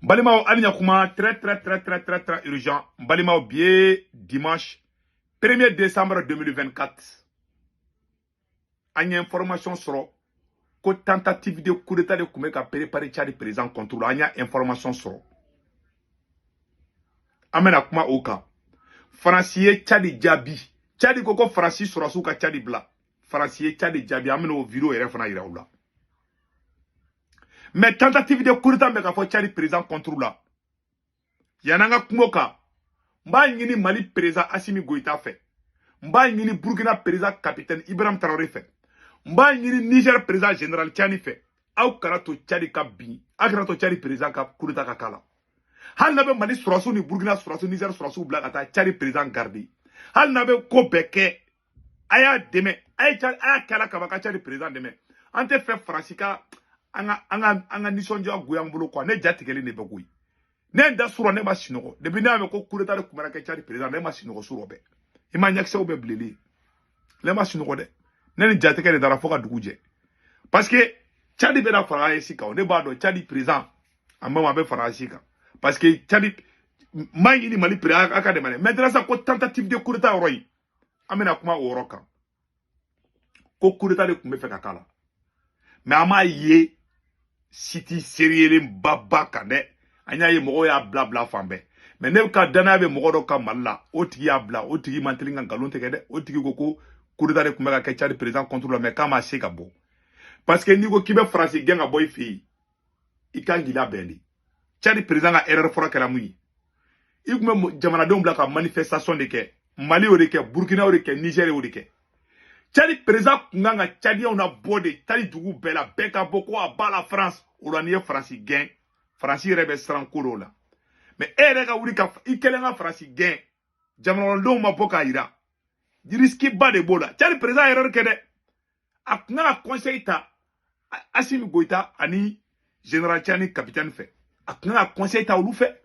Balimao Alignakuma, très urgent. Balimao Bié, dimanche 1er décembre 2024. Anya information sur ko tentative de coup d'état de Koumeka préparé Tchadi président contre l'Anya information sur. Amena kuma oka. Francier Tchadi Djabi. Tchadi koko Francis sur Asuka Tchadi Bla. Francier Tchadi Djabi amena o vidéo et refana iraoula. Mais tentative de coup d'état meka fo Tchadi président contre là. Yananga kumoka. Mba ngini Mali président Assimi Goïta fait. Mba ngini Burkina président capitaine Ibrahim Traoré fait. Mba ngini Niger président général Tchani fait. Aou karato Tchadi ka bi. Akarato Tchadi président ka coup d'état ka kala. Hal nabe Mali surasu ni Burkina surasu Niger surasu bla kata Tchadi président gardi. Hal nabe ko beke. Aya deme. Aya kala kabaka Tchadi président deme. Ante fait Fransika anga nisonja goyang bolo kwa ne jatikeli ne begoui. Ne nda suro ne ma sinogo. Depuis ne ame ko coup d'état de kumara ke Tchadi président ne ma sinogo suro be. Ima nyakse obe blili. Ne ma sinogo de. Ne ni jatikeli dara foka duguje. Parce que Tchadi be na fara esika ne ba do Tchadi président amma be fara esika. Parce que Tchadi mangi ni Mali président aka de mane. Maintenant ça ko tentative de coup d'état royi. Amena kuma oroka. Ko coup d'état de kumbe fe kakala. Mais ama ye siti seriele baba kane. Anya ye mogo ya bla bla fambe. Mais ne ka dana be mogo do ka malla. Otigi ya bla, otigi mantelinga galon tegede, otigi koko coup d'état de kumbe ka Tchadi président contre le mais kama se ka bo. Parce que ni ko kibe France genga boy fi. Ikangila bendi. Tchadi président a erreur fora kala muyi. Igume jamana don bla ka manifestation de ke. Mali o de ke, Burkina o de ke, Niger o de ke. Tchadi président nganga Tchadi on a bodé, Tchadi dugu bela, beka boko a bala France. Ou la niye France gen. France rebe strankolo la. Mais erega wuri ka ikelenga France gen. Jamana don ma boka ira. Di riski ba de bola. Tchadi président erreur kede. Akna conseil ta Assimi Goïta ani général Tchani capitaine fait. Akna conseil ta olu fait.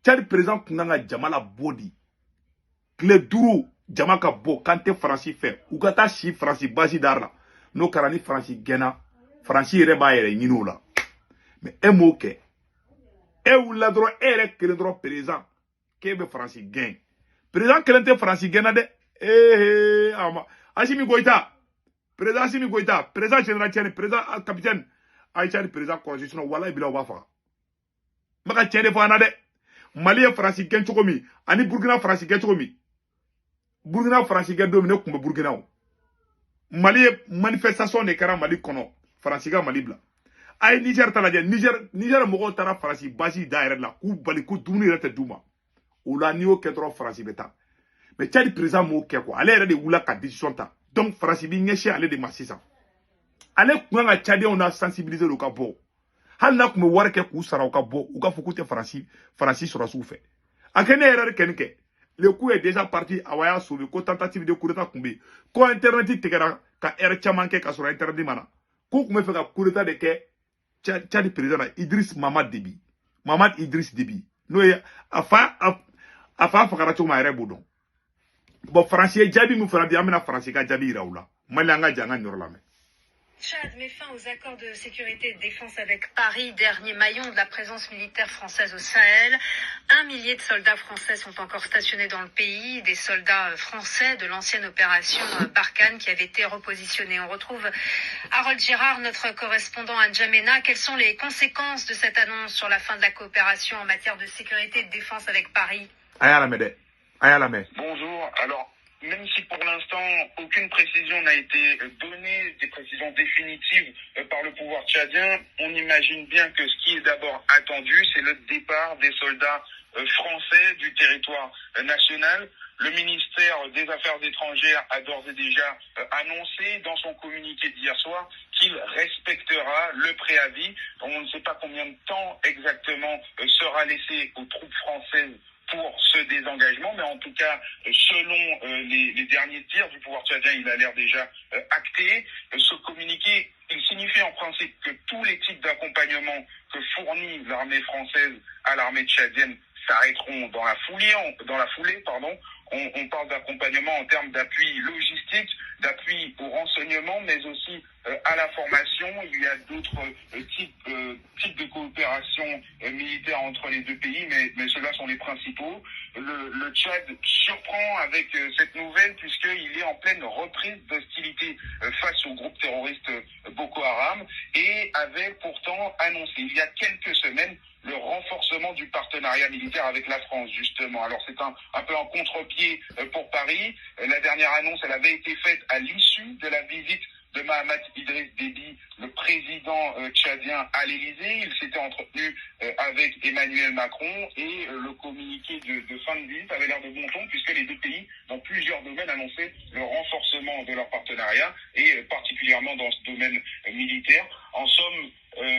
Tchadi président kunanga jamala body. Clé duru jamaka bo kante Franci fait. Ugata si Franci basi darla. No karani Franci gena. Franci reba ere nyino la. Mais emoke. E wula dro ere kele dro président. Kebe Franci gen. Président kelente Franci gena de. Ama. Assimi Goïta. Président Assimi Goïta, président général Tchani, président capitaine Aïchani, président constitutionnel, voilà, il bila wafa. Maka Tchani fana de. Mali est français gen chokomi, ani Burkina français gen chokomi. Burkina français gen domine kumbe Burkina. Mali est manifestation de kara Mali kono, français ga Mali bla. Ay Niger talaje, Niger mogo tara français basi daire la, ku bali ku dumuni rete duma. Oula niyo ketro français beta. Mais Tchadi président mo ke quoi, allez de oula ka décision ta. Donc, France bi nyeshe ale de masisa. Ale kunga Tchadi on a sensibilisé le kabo. Hal na kume warke ku sara o kabo, u ka fukute Francis sur asu fait. Akene erreur kenke. Le coup est déjà parti awaya sauver ko tentative de coup d'état kumbi. Ko internet tegera ka erreur chamanke ka sur internet mana. Ko kume fe ka coup d'état de ke Tchadi président Idriss Mamad Déby. Mamad Idriss Déby. No ya afa fakara choma ere bodon. Bon, français, Djabi mou fera bien, mais français, Djabi iraoula. Malanga, djanga, nyorlame. Tchad met fin aux accords de sécurité et de défense avec Paris, dernier maillon de la présence militaire française au Sahel. 1 millier de soldats français sont encore stationnés dans le pays, des soldats français de l'ancienne opération Barkhane qui avait été repositionnés. On retrouve Harold Girard, notre correspondant à N'Djamena. Quelles sont les conséquences de cette annonce sur la fin de la coopération en matière de sécurité et de défense avec Paris? Bonjour. Alors, même si pour l'instant aucune précision n'a été donnée, des précisions définitives par le pouvoir tchadien, on imagine bien que ce qui est d'abord attendu, c'est le départ des soldats français du territoire national. Le ministère des Affaires étrangères a d'ores et déjà annoncé dans son communiqué d'hier soir qu'il respectera le préavis. On ne sait pas combien de temps exactement sera laissé aux troupes françaises pour ce désengagement, mais en tout cas, selon les derniers tirs du pouvoir tchadien, il a l'air déjà acté. Ce communiqué, il signifie en principe que tous les types d'accompagnement que fournit l'armée française à l'armée tchadienne s'arrêteront dans la foulée. On parle d'accompagnement en termes d'appui logistique, d'appui au renseignement, mais aussi à la formation. Il y a d'autres types de coopération militaire entre les deux pays, mais ceux-là sont les principaux. Le Tchad surprend avec cette nouvelle puisqu'il est en pleine reprise d'hostilité face au groupe terroriste Boko Haram et avait pourtant annoncé il y a quelques semaines le renforcement du partenariat militaire avec la France, justement. Alors c'est un peu en contre-pied pour Paris. La dernière annonce, elle avait été faite à l'issue de la visite de Mahamat Idriss Déby, le président tchadien, à l'Élysée. Il s'était entretenu avec Emmanuel Macron et le communiqué de fin de visite avait l'air de bon ton puisque les deux pays, dans plusieurs domaines, annonçaient le renforcement de leur partenariat et particulièrement dans ce domaine militaire. En somme,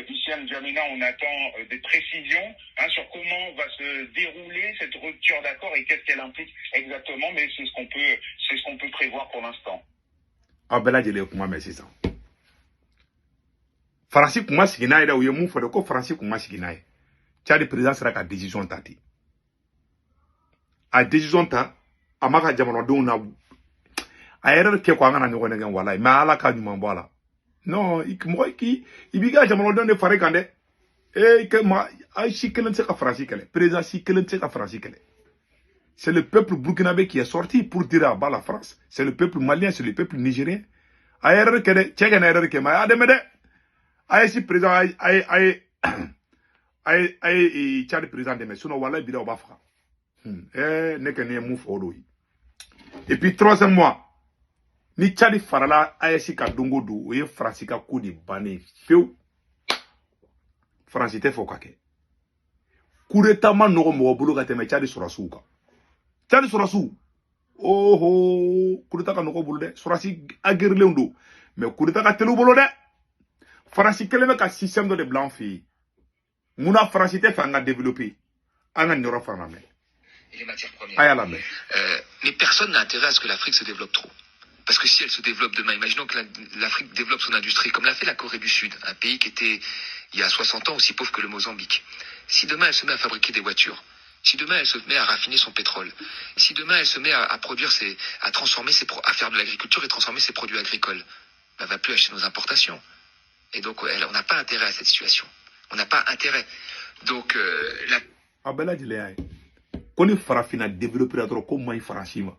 ici à N'Djamena, on attend des précisions sur comment va se dérouler cette rupture d'accord et qu'est-ce qu'elle implique exactement, mais c'est ce qu'on peut prévoir pour l'instant. Abela jele kuma merci ça. Faransi kuma sigina ida uye mu fode ko Faransi kuma sigina e. Tchad président sera ka décision tati. A décision ta amaka jamano do na a erreur ke ko ngana nyoko ngen wala ma ala ka nyuma mbala. Non, ibiga jamano do ne fare kande. Que ma a chikelen se ka Faransi kele. Président chikelen se ka Faransi kele. C'est le peuple burkinabé qui est sorti pour dire à bas la France. C'est le peuple malien, c'est le peuple nigérien. Ayer kede, tchèque na ayer ke ma ademede. Ayer si président ay Tchad président de mais sinon wala bida obafra. Ne ke ne move odoyi. Et puis troisième mois, ni Tchad farala ayer si ka dongo do oye France ka coup de bané feu. France te fokake. Coup d'état man no mo bolo ka teme Tchad surasuka. Tchad surasu. Oh, kudeta ka noko bulu de. Surasi agerle ndo. Mais kudeta ka telu bulu de. Farasi keleme ka système de blanc fi. Muna farasi te fanga développer. Anga nyoro farame. Et les matières premières. Mais personne n'a intérêt à ce que l'Afrique se développe trop. Parce que si elle se développe demain, imaginons que l'Afrique développe son industrie, comme l'a fait la Corée du Sud, un pays qui était, il y a 60 ans, aussi pauvre que le Mozambique. Si demain elle se met à fabriquer des voitures, si demain elle se met à raffiner son pétrole, si demain elle se met à produire à transformer à faire de l'agriculture et transformer ses produits agricoles, elle va plus acheter nos importations. Et donc on n'a pas intérêt à cette situation. On n'a pas intérêt. Donc Abela jile koni farafina développer trop comme moi farashima.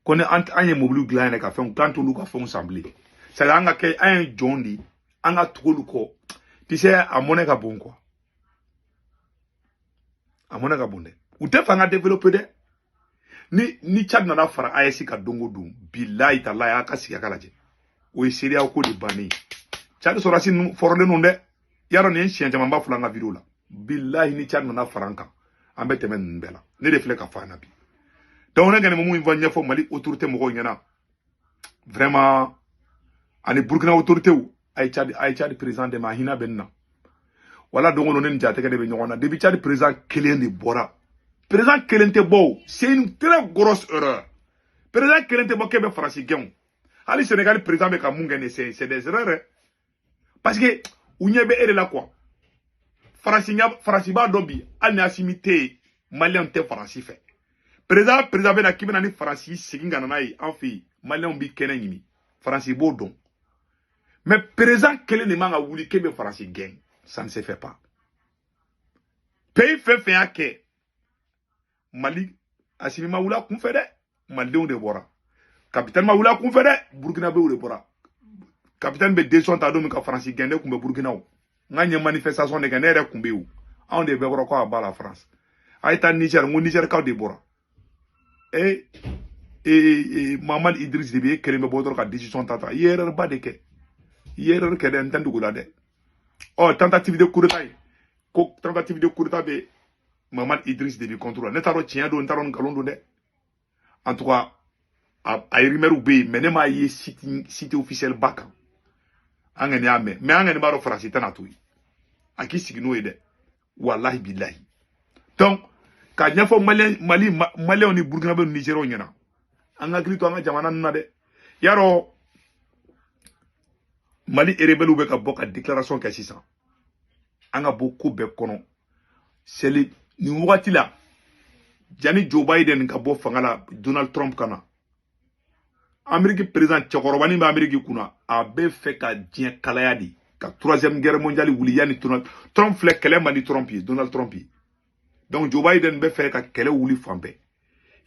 Koni anye mobile glane ka fon kanto lu ka fon semblé. C'est là nga ke un jondi, anga tolu ko. Tu sais amone ka bon quoi. Amona ka bonde ute fanga développer de ni Tchad na fara ayesi ka dongo dum billahi taala ya kasi yakalaje o seria ko de bani Tchad so rasi forle no de yaro ne chien jama ba fulanga video la billahi ni Tchad na faranka ambete men bela ne refle ka fana bi donc ne gane mo mu vanya fo Mali autorité mo ko nyana vraiment ani Burkina autorité ou ay Tchad président de mahina benna. Voilà donc on est déjà de Benyona. Depuis Tchad président Kelen de Bora. Président Kelen te beau, c'est une très grosse erreur. Président Kelen te beau kebe Francis Guéon. Ali Sénégal président be Kamungene c'est des erreurs. Parce que unyebe ere la quoi. Francis ba dobi al na simité malien te Francis fait. Président be na kibe na ni Francis siginga na nai en fi malien bi Kelen yimi. Francis bo don. Mais président Kelen ne manga wuli kebe Francis Guéon. Ça ne se fait pas. Pays fait un quai. Mali, Assimi Maoula Koufede, Mali de Bora. Capitaine Maoula Koufede, Burkina Be de Bora. Capitaine B. Desson Tadom ka France Gende Koumbe Burkina. N'a manifestation de Ganere Koumbe. On de Bebra quoi à la France. Aïta Niger, mon Niger ka de Bora. Et Maman Idriss Déby, Kérémé Bodor ka décision tata. Hier, ba de ke. Hier, qu'elle entend de goulade. Oh, tentative de coup d'état. Tentative de coup d'état de Maman Idriss Déby contrôle. Netaro tient d'on taron galon de. En tout cas, à Irimer Oubé, mais n'est-ce pas cité officiel Baka. Angene ame, mais angene baro France tanatoui. A qui signo ede. Wallahi billahi. Donc, quand il y a Mali on est Burkina Faso Niger on yana. Anga glito anga jamana nade. Yaro Mali est rebelle ou beka boka déclaration que 600. Anga beaucoup be kono. C'est le ni wati la. Jani Joe Biden ka bo fangala Donald Trump kana. Amérique président cɛkɔrɔba ba Amérique kuna a bɛ fɛ ka diɲɛ kalaya di ka 3e guerre mondiale wuli yani Trump filɛ kɛlɛ man di Trump ye Donald Trump ye donc Joe Biden bɛ fɛ ka kɛlɛ wuli fan bɛɛ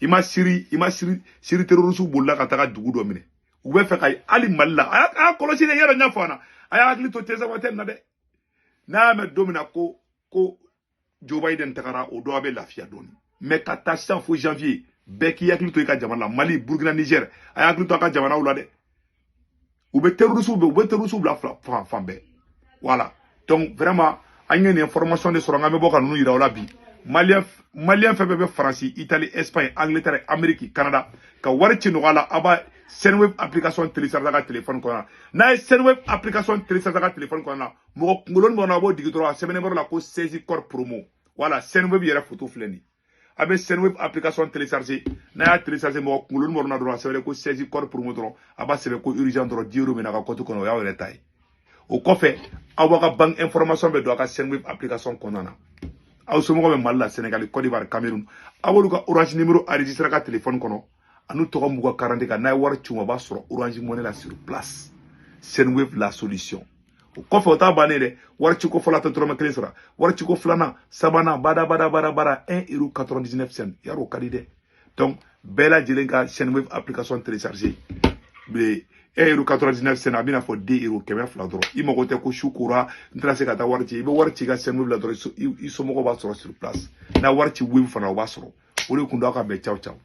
ima siri terroriste bolila ka taga dugu dɔ minɛ u bɛ fɛ ka ali Mali la a kɔlɔsi de yɛrɛ ɲa fɔ na a y'a hakili to T7 na dɛ n'a mɛ don min na ko Joe Biden tagara o dɔ a bɛ lafiya dɔɔni mais ka taa sisan fo janvier bɛɛ k'i hakili to i ka jamana la Mali Burkina Niger a y'a hakili to a ka jamanaw la dɛ u bɛ terroriste bila fan bɛɛ voilà donc vraiment an ye nin information de sɔrɔ an bɛ bɔ ka ninnu yira o la bi Malien fɛn bɛɛ bɛ Faransi Italie Espagne Angleterre Amérique Canada ka wari ci nɔgɔya la a b'a Senweb application télécharger a ka téléphone kɔnɔ n'a ye Senweb application télécharger a ka téléphone kɔnɔ na mɔgɔ kunkolonin kɔnɔ a b'o digi dɔrɔn a sɛbɛnnen la ko 16 corps promo voilà Senweb yɛrɛ photo filɛ nin a bɛ Senweb application télécharger n'a y'a télécharger mɔgɔ kunkolonin kɔnɔ na dɔrɔn a sɛbɛnnen ko 16 corps promo dɔrɔn a b'a sɛbɛn ko urgent dɔrɔn 10 € min na a ka compte kɔnɔ o y'aw yɛrɛ ta ye o kɔfɛ aw b'a ka banque information bɛ don a ka Senweb application kɔnɔ na aw somɔgɔw bɛ Mali la Sénégal Côte d'Ivoire Cameroun a b'olu ka Orange numéro enregistré a ka téléphone kɔnɔ anu tɔgɔ m'u ka carte kan n'a ye wari ci u ma a b'a sɔrɔ Orange Money la sur place Senweb la solution o kɔfɛ o t'a bannen dɛ wari ci ko fɔlɔ a tɛ dɔrɔmɛ 1 sara wari ci ko filanan sabanan bada 1,99 € yarɔ o ka di dɛ donc bɛɛ lajɛlen ka Senweb application télécharger 1,99 € a bɛna fɔ 2 € kɛmɛ 2 dɔrɔn i mago tɛ ko su kora n tɛna se ka taa wari ci i bɛ wari ci ka Senweb la dɔrɔn i somɔgɔw b'a sɔrɔ sur place n'a wari ci web fana o b'a sɔrɔ o de kun do aw ka bɛn caw